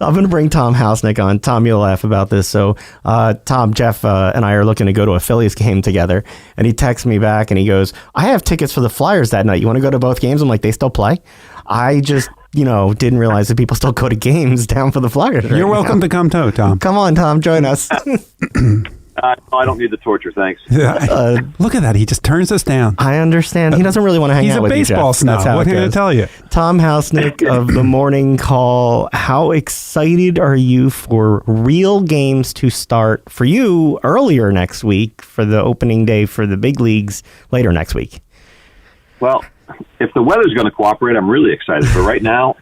I'm going to bring Tom Housenick on. Tom, you'll laugh about this. So, Tom, Jeff, and I are looking to go to a Phillies game together. And he texts me back and he goes, I have tickets for the Flyers that night. You want to go to both games? I'm like, they still play? I just, didn't realize that people still go to games down for the Flyers. You're welcome to come too, Tom. Come on, Tom, join us. I don't need the torture, thanks. Look at that. He just turns us down. I understand. He doesn't really want to hang out with you, Jeff. He's a baseball snob. What can I tell you? Tom Housenick of the Morning Call, how excited are you for real games to start for you earlier next week for the opening day for the big leagues later next week? Well, if the weather's going to cooperate, I'm really excited. But right now,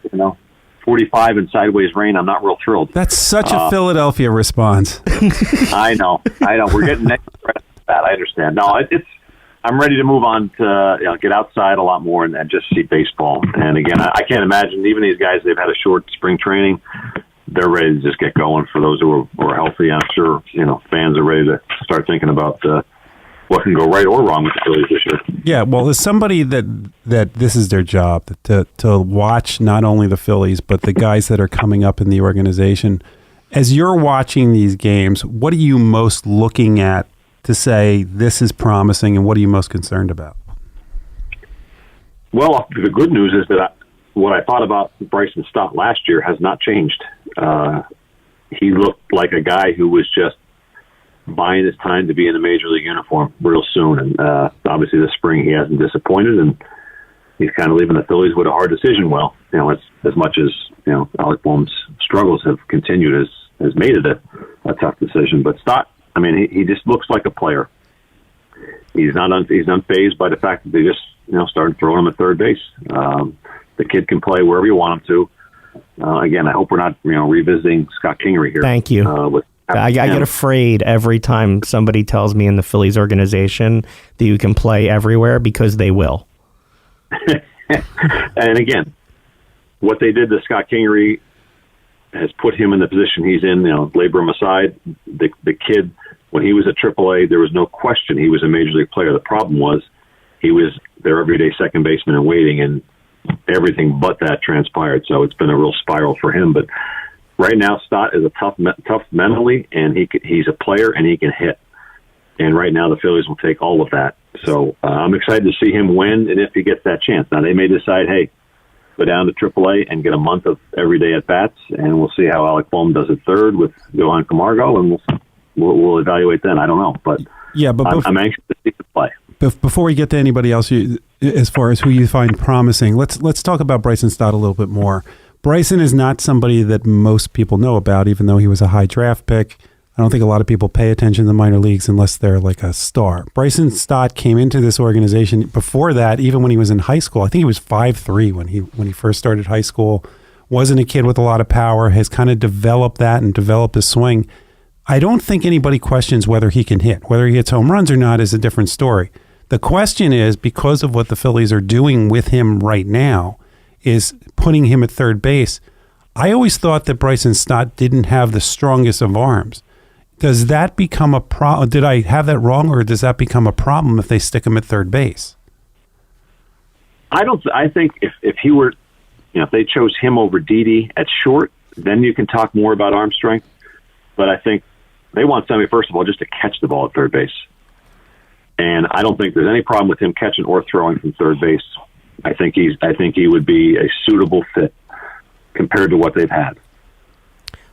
45 and sideways rain, I'm not real thrilled. That's such a Philadelphia response. I know. We're getting next right after that. I understand. No, I'm ready to move on to get outside a lot more and just see baseball. And again, I can't imagine, even these guys, they've had a short spring training. They're ready to just get going. For those who are healthy, I'm sure fans are ready to start thinking about what can go right or wrong with the Phillies this year. Yeah, well, as somebody that this is their job, to watch not only the Phillies, but the guys that are coming up in the organization, as you're watching these games, what are you most looking at to say this is promising, and what are you most concerned about? Well, the good news is that what I thought about Bryson Stott last year has not changed. He looked like a guy who was just buying his time to be in a major league uniform real soon. And obviously this spring he hasn't disappointed, and he's kind of leaving the Phillies with a hard decision. Well, as much as, Alec Boehm's struggles have continued, has made it a tough decision. But Stott, he just looks like a player. He's unfazed by the fact that they just, started throwing him at third base. The kid can play wherever you want him to. Again, I hope we're not, revisiting Scott Kingery here. Thank you. I get afraid every time somebody tells me in the Phillies organization that you can play everywhere, because they will. And again, what they did to Scott Kingery has put him in the position he's in. Labor him aside, the kid, when he was at AAA, there was no question he was a major league player. The problem was he was their everyday second baseman in waiting, and everything but that transpired. So it's been a real spiral for him. But right now, Stott is a tough mentally, and he's a player, and he can hit. And right now, the Phillies will take all of that. So I'm excited to see him win, and if he gets that chance. Now, they may decide, hey, go down to AAA and get a month of everyday at-bats, and we'll see how Alec Boehm does at third with Johan Camargo, and we'll evaluate then. I don't know. But I'm anxious to see the play. Before we get to anybody else, as far as who you find promising, let's talk about Bryson Stott a little bit more. Bryson is not somebody that most people know about, even though he was a high draft pick. I don't think a lot of people pay attention to the minor leagues unless they're like a star. Bryson Stott came into this organization before that, even when he was in high school. I think he was 5'3" when he first started high school. Wasn't a kid with a lot of power, has kind of developed that and developed a swing. I don't think anybody questions whether he can hit. Whether he hits home runs or not is a different story. The question is, because of what the Phillies are doing with him right now, is putting him at third base. I always thought that Bryson Stott didn't have the strongest of arms. Does that become a problem? Did I have that wrong, or does that become a problem if they stick him at third base? I think if he were, if they chose him over Didi at short, then you can talk more about arm strength. But I think they want somebody, first of all, just to catch the ball at third base. And I don't think there's any problem with him catching or throwing from third base. I think he would be a suitable fit compared to what they've had.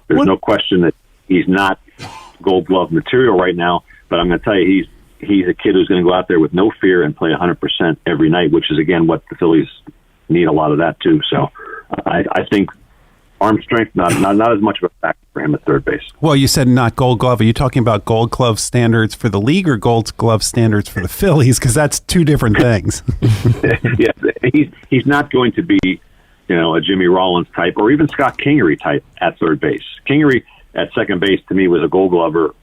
There's no question that he's not Gold Glove material right now, but I'm going to tell you, he's a kid who's going to go out there with no fear and play 100% every night, which is, again, what the Phillies need a lot of that too. So I think arm strength, not as much of a factor for him at third base. Well, you said not Gold Glove. Are you talking about Gold Glove standards for the league or Gold Glove standards for the Phillies? Because that's two different things. Yeah, he's not going to be, a Jimmy Rollins type or even Scott Kingery type at third base. Kingery at second base, to me, was a Gold Glover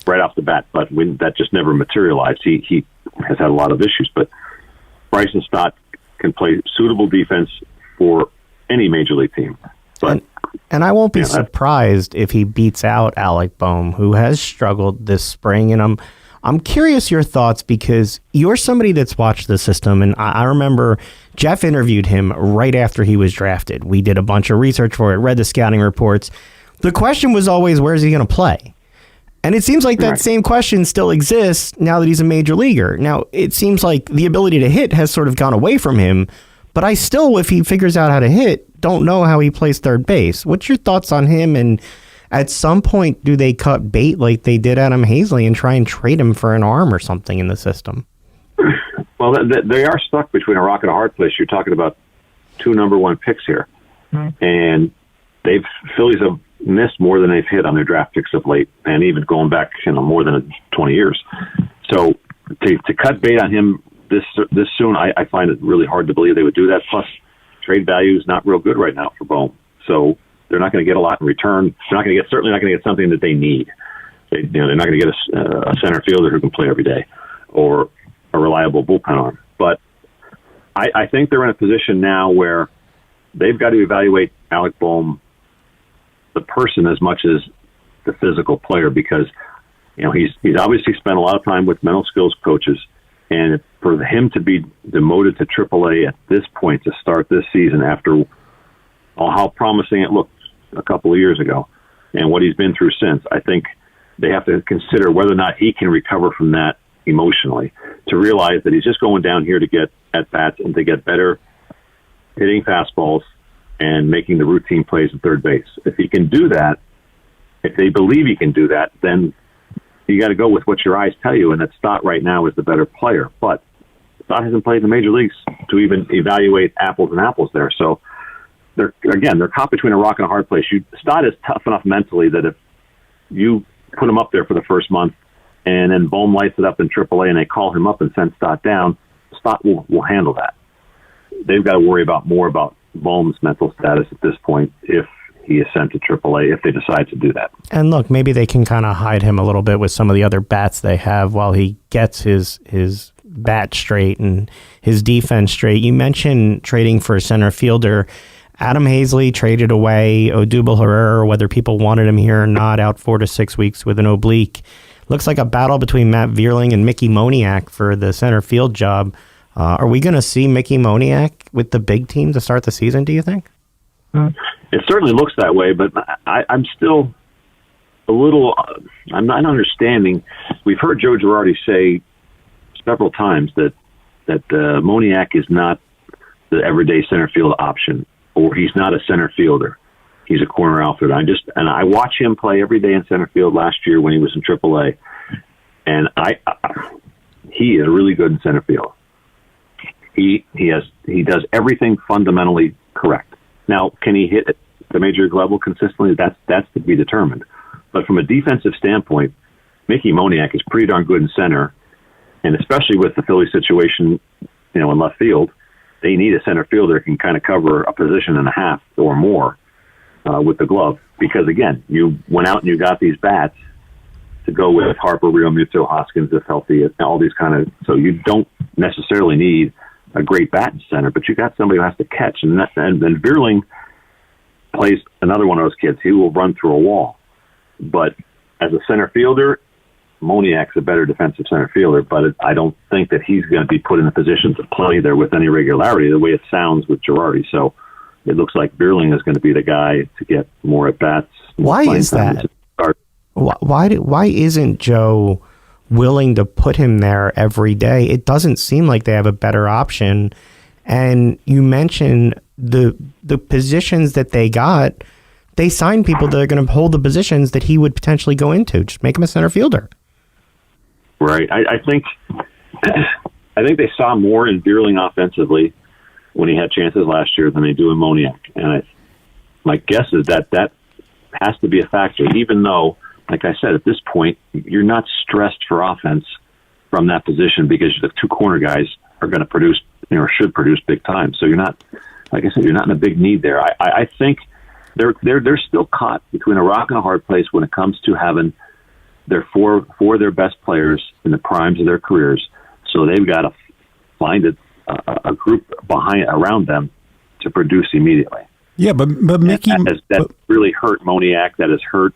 right off the bat, but that just never materialized. He has had a lot of issues, but Bryson Stott can play suitable defense for any major league team. But and I won't be surprised if he beats out Alec Boehm, who has struggled this spring. And I'm curious your thoughts because you're somebody that's watched the system, and I remember Jeff interviewed him right after he was drafted. We did a bunch of research for it, read the scouting reports. The question was always, where's he going to play? And it seems like that same question still exists now that he's a major leaguer. Now, it seems like the ability to hit has sort of gone away from him, but I still, if he figures out how to hit, don't know how he plays third base. What's your thoughts on him? And at some point, do they cut bait like they did Adam Hazley and try and trade him for an arm or something in the system? Well, they are stuck between a rock and a hard place. You're talking about 2 number 1 picks here. And Phillies have missed more than they've hit on their draft picks of late, and even going back, more than 20 years. So to cut bait on him this soon, I find it really hard to believe they would do that. Plus, trade value is not real good right now for Bohm, so they're not going to get a lot in return. They're certainly not going to get something that they need. They're not going to get a center fielder who can play every day or a reliable bullpen arm. But I think they're in a position now where they've got to evaluate Alec Bohm, the person, as much as the physical player, because he's obviously spent a lot of time with mental skills coaches, and for him to be demoted to AAA at this point to start this season after how promising it looked a couple of years ago and what he's been through since, I think they have to consider whether or not he can recover from that emotionally, to realize that he's just going down here to get at-bats and to get better hitting fastballs and making the routine plays at third base. If he can do that, if they believe he can do that, then you got to go with what your eyes tell you, and that Stott right now is the better player. But Stott hasn't played in the major leagues to even evaluate apples and apples there. So they're caught between a rock and a hard place. Stott is tough enough mentally that if you put him up there for the first month and then Bohm lights it up in AAA and they call him up and send Stott down, Stott will handle that. They've got to worry more about Bohm's mental status at this point if he is sent to AAA, if they decide to do that. And look, maybe they can kind of hide him a little bit with some of the other bats they have while he gets his bat straight and his defense straight. You mentioned trading for a center fielder. Adam Hazley traded away Odubel Herrera, whether people wanted him here or not, out 4 to 6 weeks with an oblique. Looks like a battle between Matt Vierling and Mickey Moniak for the center field job. Are we going to see Mickey Moniak with the big team to start the season, do you think? It certainly looks that way, but I'm still a little, I'm not understanding. We've heard Joe Girardi say several times that Moniak is not the everyday center field option, or he's not a center fielder. He's a corner outfielder. I watch him play every day in center field last year when he was in AAA, and he is really good in center field. He does everything fundamentally correct. Now, can he hit at the major league level consistently? That's to be determined. But from a defensive standpoint, Mickey Moniak is pretty darn good in center, and especially with the Phillies situation, in left field, they need a center fielder who can kind of cover a position and a half or more with the glove. Because again, you went out and you got these bats to go with Harper, Realmuto, Hoskins, if healthy, all these kind of. So you don't necessarily need a great bat in center, but you got somebody who has to catch, and then Vierling plays another one of those kids. He will run through a wall. But as a center fielder, Moniak's a better defensive center fielder, but I don't think that he's going to be put in a position to play there with any regularity, the way it sounds with Girardi. So it looks like Vierling is going to be the guy to get more at bats. Why is that? Why isn't Joe willing to put him there every day? It doesn't seem like they have a better option. And you mentioned the positions that they got. They signed people that are going to hold the positions that he would potentially go into. Just make him a center fielder. Right. I think they saw more in Vierling offensively when he had chances last year than they do in Moniak. And my guess is that has to be a factor, even though, like I said, at this point, you're not stressed for offense from that position because the two corner guys are going to produce, or should produce big time. So you're not, like I said, you're not in a big need there. I think they're still caught between a rock and a hard place when it comes to having their four of their best players in the primes of their careers. So they've got to find a group around them to produce immediately. Yeah, but Mickey that really hurt Moniak. That has hurt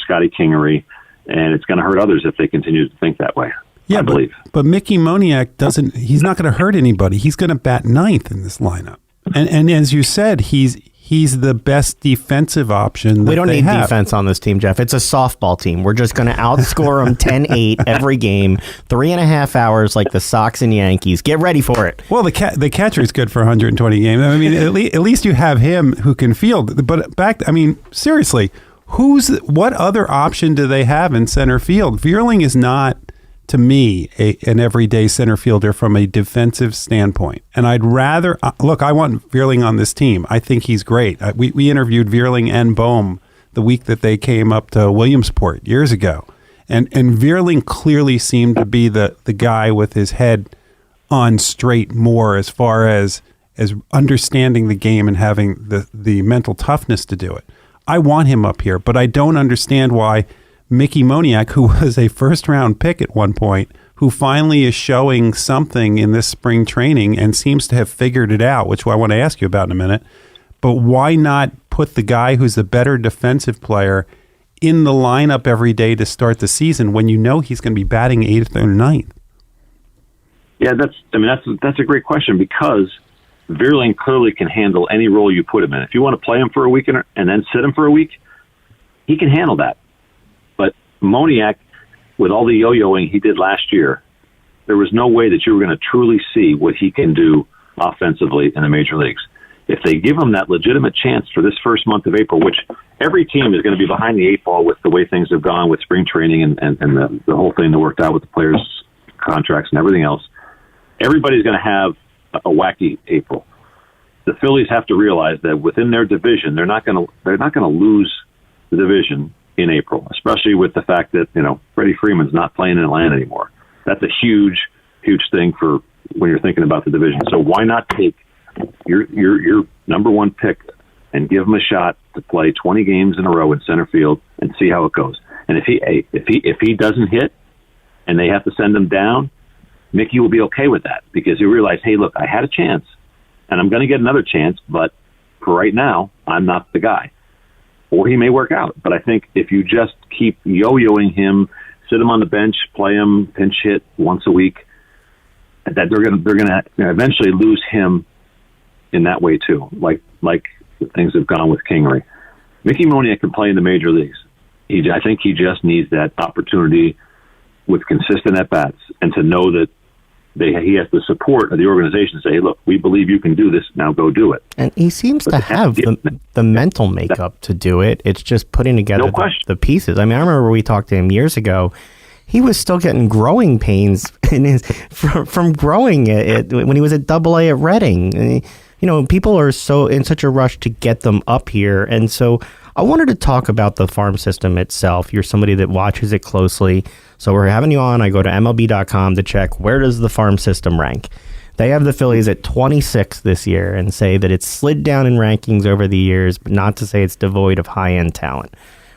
Scotty Kingery, and it's going to hurt others if they continue to think that way. Yeah, I believe. But Mickey Moniak he's not going to hurt anybody. He's going to bat ninth in this lineup. And as you said, he's the best defensive option. We don't need defense on this team, Jeff. It's a softball team. We're just going to outscore them 10-8 every game, 3.5 hours like the Sox and Yankees. Get ready for it. Well, the catcher is good for 120 games. I mean, at least you have him who can field. But seriously, what other option do they have in center field? Veerling is not, to me, an everyday center fielder from a defensive standpoint. And I'd rather look. I want Veerling on this team. I think he's great. We interviewed Veerling and Bohm the week that they came up to Williamsport years ago, and Veerling clearly seemed to be the guy with his head on straight more as far as understanding the game and having the mental toughness to do it. I want him up here, but I don't understand why Mickey Moniak, who was a first-round pick at one point, who finally is showing something in this spring training and seems to have figured it out, which I want to ask you about in a minute, but why not put the guy who's a better defensive player in the lineup every day to start the season when you know he's going to be batting 8th or 9th? Yeah, that's a great question, because Veerling clearly can handle any role you put him in. If you want to play him for a week and then sit him for a week, he can handle that. But Moniak, with all the yo-yoing he did last year, there was no way that you were going to truly see what he can do offensively in the major leagues. If they give him that legitimate chance for this first month of April, which every team is going to be behind the 8 ball with the way things have gone with spring training and the whole thing that worked out with the players' contracts and everything else, everybody's going to have a wacky April. The Phillies have to realize that within their division, they're not going to lose the division in April, especially with the fact that Freddie Freeman's not playing in Atlanta anymore. That's a huge thing for when you're thinking about the division. So why not take your number one pick and give him a shot to play 20 games in a row in center field and see how it goes? And if he doesn't hit and they have to send him down, Mickey will be okay with that, because he'll realize, hey, look, I had a chance, and I'm going to get another chance, but for right now, I'm not the guy. Or he may work out. But I think if you just keep yo-yoing him, sit him on the bench, play him, pinch hit once a week, that they're going to eventually lose him in that way too, like things have gone with Kingery. Mickey Moniak can play in the major leagues. I think he just needs that opportunity with consistent at-bats, and to know that he has the support of the organization to say, hey, look, we believe you can do this, now go do it. And he seems to have the mental makeup to do it. It's just putting together the pieces. I mean, I remember we talked to him years ago. He was still getting growing pains from growing it when he was at AA at Reading. People are in such a rush to get them up here. And so I wanted to talk about the farm system itself. You're somebody that watches it closely. So we're having you on. I go to MLB.com to check, where does the farm system rank? They have the Phillies at 26 this year and say that it's slid down in rankings over the years, but not to say it's devoid of high-end talent.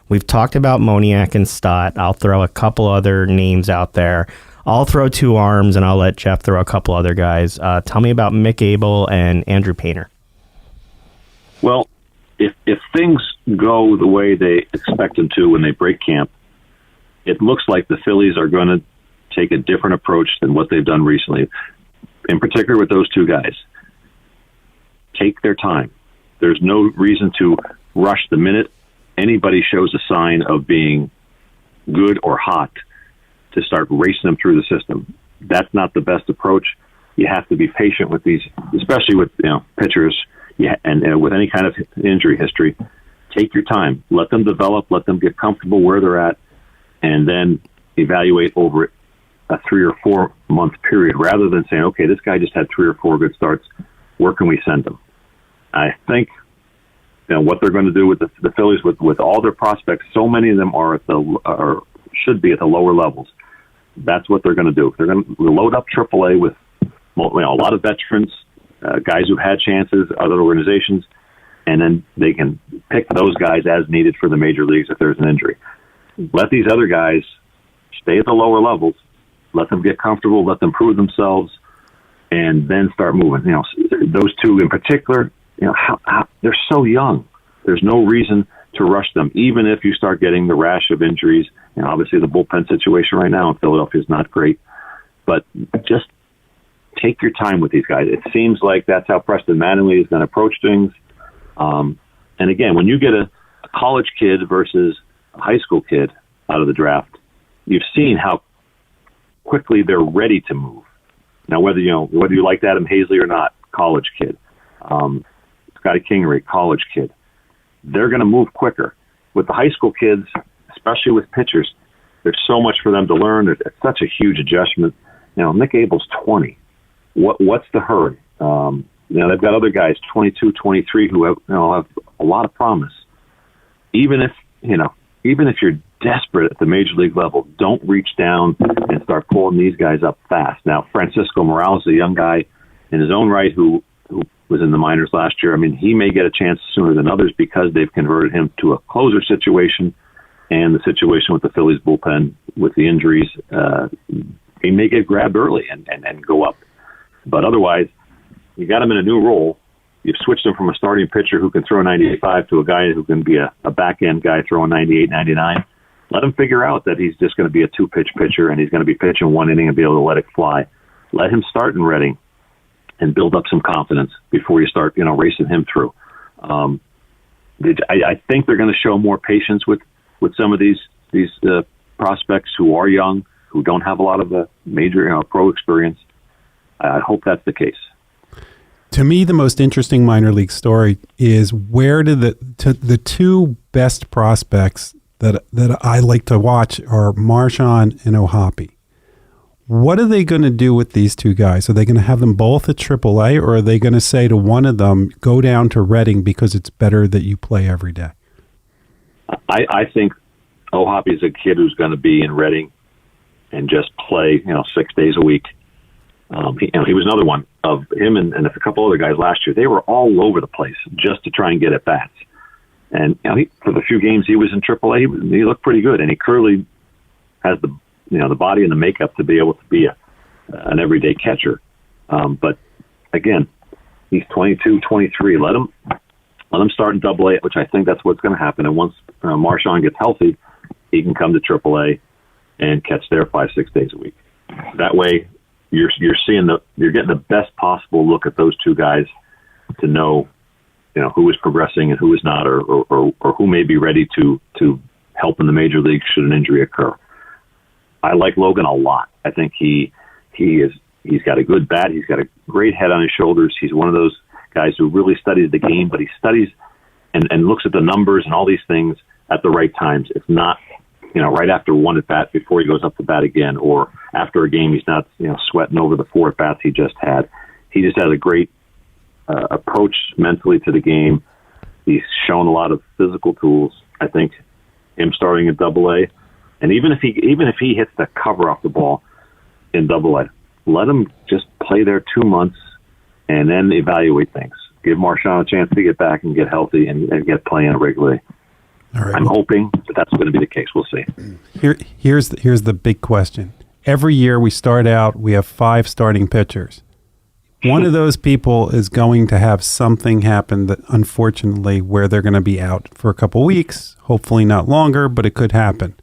We've talked about Moniak and Stott. I'll throw a couple other names out there. I'll throw 2 arms, and I'll let Jeff throw a couple other guys. Tell me about Mick Abel and Andrew Painter. Well, if things go the way they expect them to when they break camp, it looks like the Phillies are going to take a different approach than what they've done recently, in particular with those 2 guys. Take their time. There's no reason to rush the minute anybody shows a sign of being good or hot to start racing them through the system. That's not the best approach. You have to be patient with these, especially with pitchers. Yeah, and with any kind of injury history, take your time. Let them develop. Let them get comfortable where they're at, and then evaluate over a 3 or 4 month period, rather than saying, okay, this guy just had 3 or 4 good starts. Where can we send him? I think what they're going to do with the Phillies with all their prospects. So many of them should be at the lower levels. That's what they're going to do. They're going to load up AAA with a lot of veterans. Guys who've had chances, other organizations, and then they can pick those guys as needed for the major leagues if there's an injury. Let these other guys stay at the lower levels, let them get comfortable, let them prove themselves, and then start moving. Those 2 in particular, they're so young. There's no reason to rush them, even if you start getting the rash of injuries. Obviously the bullpen situation right now in Philadelphia is not great, but just take your time with these guys. It seems like that's how Preston Mattingly is going to approach things. And again, when you get a college kid versus a high school kid out of the draft, you've seen how quickly they're ready to move. Now, whether you liked Adam Hazley or not, college kid. Scotty Kingery, college kid. They're going to move quicker. With the high school kids, especially with pitchers, there's so much for them to learn. It's such a huge adjustment. Nick Abel's 20. What's the hurry? They've got other guys, 22, 23, who have a lot of promise. Even if you're desperate at the major league level, don't reach down and start pulling these guys up fast. Now, Francisco Morales, a young guy in his own right who was in the minors last year. I mean, he may get a chance sooner than others because they've converted him to a closer situation, and the situation with the Phillies bullpen with the injuries, he may get grabbed early and go up. But otherwise, you got him in a new role. You've switched him from a starting pitcher who can throw 95 to a guy who can be a back-end guy throwing 98, 99. Let him figure out that he's just going to be a two-pitch pitcher, and he's going to be pitching one inning and be able to let it fly. Let him start in Reading and build up some confidence before you start, racing him through. I think they're going to show more patience with some of these prospects who are young, who don't have a lot of major pro experience. I hope that's the case. To me, the most interesting minor league story is where did the two best prospects that I like to watch are Marchand and O'Hoppe. What are they going to do with these two guys? Are they going to have them both at AAA, or are they going to say to one of them, go down to Reading because it's better that you play every day? I think O'Hoppe is a kid who's going to be in Reading and just play 6 days a week. He was another one of him and a couple other guys last year. They were all over the place just to try and get at bats. And for the few games he was in AAA, he looked pretty good, and he clearly has the body and the makeup to be able to be an everyday catcher. But again, he's 22, 23. Let him start in AA, which I think that's what's going to happen. And once Marchand gets healthy, he can come to AAA and catch there 5-6 days a week. That way, you're getting the best possible look at those two guys to know who is progressing and who is not, or who may be ready to help in the major leagues should an injury occur. I like Logan a lot. I think he's got a good bat. He's got a great head on his shoulders. He's one of those guys who really studies the game, but he studies and looks at the numbers and all these things at the right times. It's not right after one at bat before he goes up to bat again, or after a game he's not sweating over the 4 at bats he just had. He just has a great approach mentally to the game. He's shown a lot of physical tools. I think him starting at AA, and even if he hits the cover off the ball in AA, let him just play there 2 months and then evaluate things. Give Marchand a chance to get back and get healthy and get playing regularly. All right. I'm hoping that's going to be the case. We'll see. Here's the big question. Every year we start out, we have 5 starting pitchers. One of those people is going to have something happen that, unfortunately, where they're going to be out for a couple weeks, hopefully not longer, but it could happen.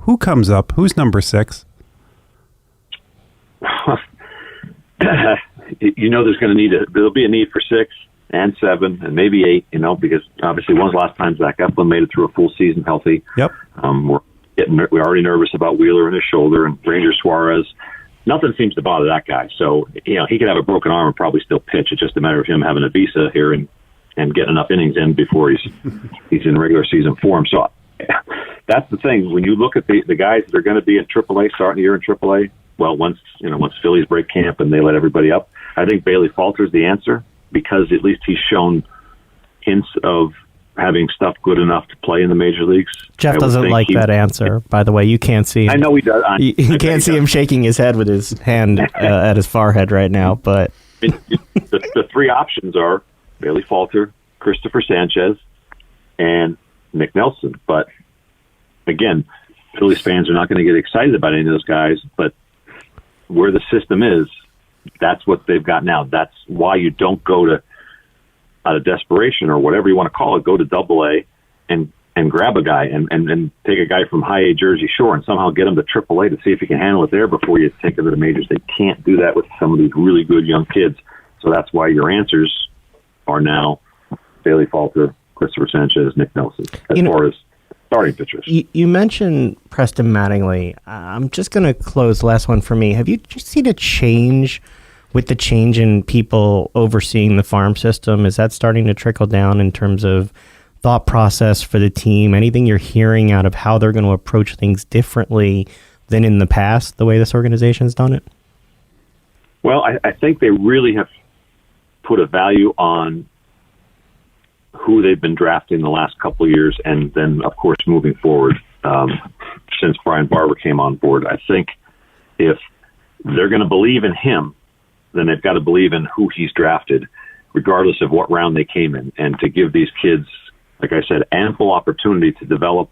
Who comes up? Who's number 6? There'll be a need for 6 and 7 and maybe 8, because obviously when's the last time Zach Eflin made it through a full season wealthy? Yep. We're already nervous about Wheeler and his shoulder, and Ranger Suarez. Nothing seems to bother that guy. So, he could have a broken arm and probably still pitch. It's just a matter of him having a visa here and getting enough innings in before he's in regular season form. So that's the thing. When you look at the guys that are going to be in AAA, starting the year in AAA, well, once Phillies break camp and they let everybody up, I think Bailey Falter's the answer, because at least he's shown hints of having stuff good enough to play in the major leagues. Jeff doesn't like that answer, by the way. You can't see him. I know he does. You can't see him shaking his head with his hand at his forehead right now. But the 3 options are Bailey Falter, Christopher Sanchez, and Nick Nelson. But again, Phillies fans are not going to get excited about any of those guys. But where the system is, that's what they've got now. That's why you don't go to, out of desperation or whatever you want to call it, go to AA and and grab a guy and take a guy from high A Jersey Shore and somehow get him to AAA to see if he can handle it there before you take him to the majors. They can't do that with some of these really good young kids. So that's why your answers are now Bailey Falter, Christopher Sanchez, Nick Nelson, as far as starting pitchers. You mentioned Preston Mattingly. I'm just going to close the last one for me. Have you seen a change with the change in people overseeing the farm system? Is that starting to trickle down in terms of thought process for the team? Anything you're hearing out of how they're going to approach things differently than in the past, the way this organization's done it? Well, I think they really have put a value on who they've been drafting the last couple of years, and then, of course, moving forward since Brian Barber came on board. I think if they're going to believe in him, then they've got to believe in who he's drafted, regardless of what round they came in, and to give these kids, like I said, ample opportunity to develop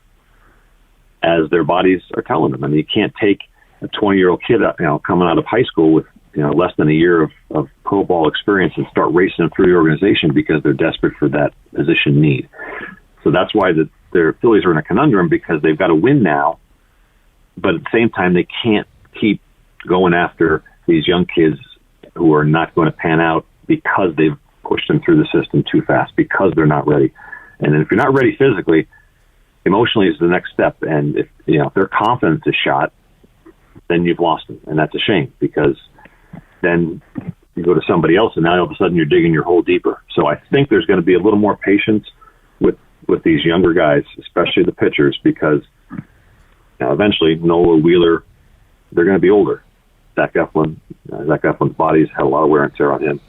as their bodies are telling them. I mean, you can't take a 20-year-old kid, coming out of high school with less than a year of pro ball experience and start racing them through the organization because they're desperate for that position need. So that's why their Phillies are in a conundrum, because they've got to win now, but at the same time they can't keep going after these young kids who are not going to pan out because they've pushed them through the system too fast, because they're not ready. And if you're not ready physically, emotionally is the next step. And if their confidence is shot, then you've lost them, and that's a shame, because then you go to somebody else, and now all of a sudden you're digging your hole deeper. So I think there's going to be a little more patience with these younger guys, especially the pitchers, because eventually Nola, Wheeler, they're going to be older. Zach Eflin's body's had a lot of wear and tear on him.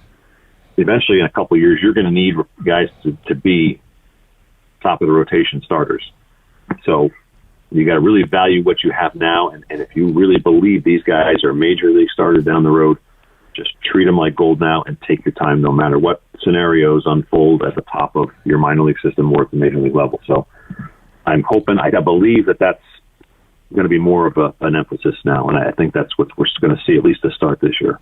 Eventually, in a couple of years, you're going to need guys to be top of the rotation starters. So you got to really value what you have now, and if you really believe these guys are major league starters down the road, just treat them like gold now and take your time, no matter what scenarios unfold at the top of your minor league system or at the major league level. So I'm hoping, I believe that's going to be more of an emphasis now, and I think that's what we're going to see at least to start this year.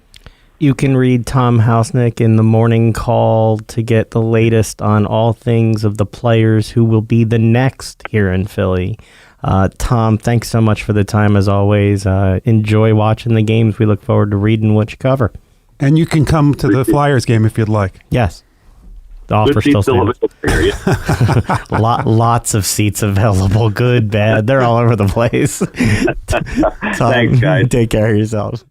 You can read Tom Housenick in the Morning Call to get the latest on all things of the players who will be the next here in Philly. Tom, thanks so much for the time as always. Enjoy watching the games. We look forward to reading what you cover. And you can come to the Flyers game if you'd like. Yes. The offer still stands. Lots of seats available, good, bad. They're all over the place. Tom, thanks, guys. Take care of yourselves.